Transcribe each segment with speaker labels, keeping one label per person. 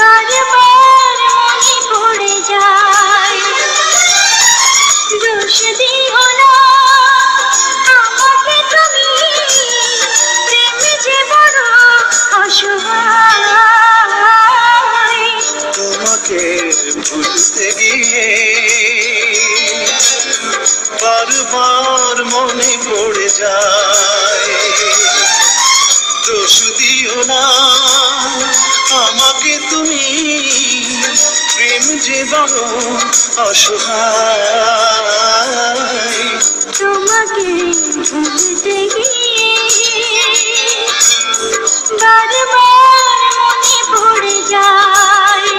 Speaker 1: বারবার মনে পড়ে যায়। দোষ দিও না আমাকে তুমি, প্রেম যে বড় অসহায়।
Speaker 2: তোমাকে ভুলতে গিয়ে বারবার মনে পড়ে যায়। দোষ দিও না আমাকে তুমি, প্রেম যে বড় অসহায়।
Speaker 1: তোমাকে ভুলতে গিয়ে বারবার মনে পড়ে যায়।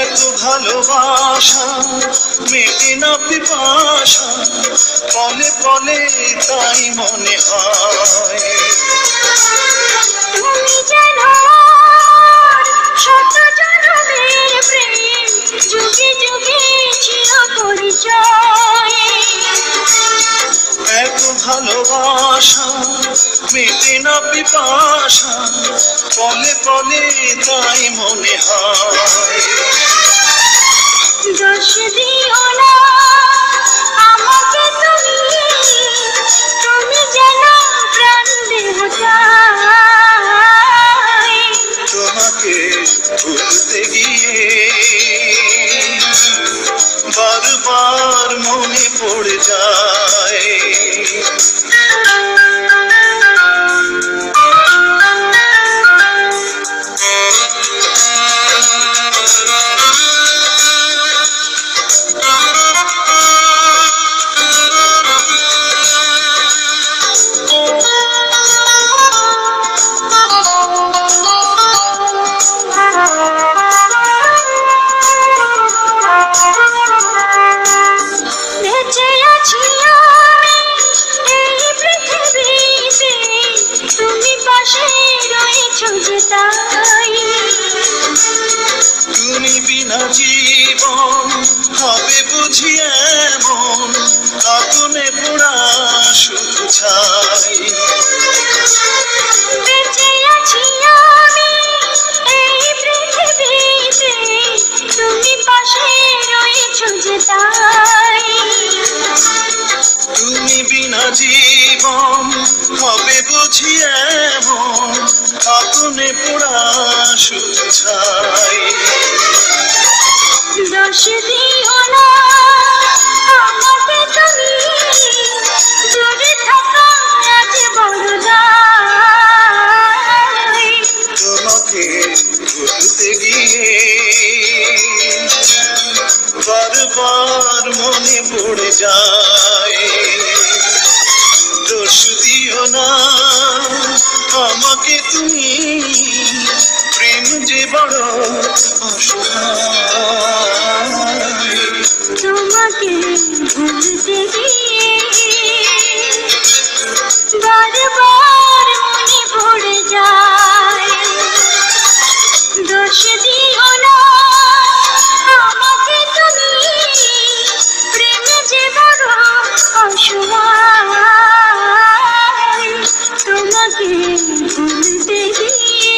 Speaker 2: এত ভালোবাসা মেটে না পিপাসা, পলে পলে তাই মনে হয়।
Speaker 1: তুমি জানো শত জনমের প্রেম, যুগে যুগে ছিল পরিচয়।
Speaker 2: এত ভালোবাসা মেটে না পিপাসা, পলে পলে তাই মনে হয়।
Speaker 1: দোষ দিও না আমাকে তুমি, তুমি যেন প্রাণ দেহ চাই।
Speaker 2: তোমাকে ভুলতে গিয়ে বারবার মনে পড়ে যায়।
Speaker 1: বেঁচে আছি আমি এই পৃথিবীতে, তুমি পাশে রয়েছো যে তাই।
Speaker 2: তুমি বিনা জীবন হবে বুঝি এমন, আগুনে পোড়া শুধু ছাই।
Speaker 1: বেঁচে আছি আমি এই পৃথিবীতে, তুমি পাশে রয়েছো যে তাই।
Speaker 2: তুমি বিনা জীবন হবে বুঝি এমন, আগুনে পোড়া শুধু ছাই।
Speaker 1: দোষ দিও না আমাকে তুমি, দূরে থাকা আজ বড় দায়।
Speaker 2: তোমাকে ভুলতে গিয়ে বারবার মনে পড়ে যায়। দোষ দিও না আমাকে তুমি, প্রেম যে বড় অসহায়।
Speaker 1: তোমাকে ভুলতে গিয়ে বারবার মনে পড়ে যায়। দোষ দিও না আমাকে তুমি, প্রেম যে বড় অসহায়। তোমাকে ভুলতে গিয়ে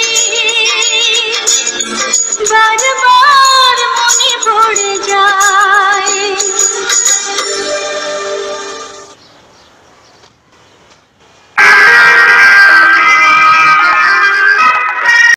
Speaker 1: বারবার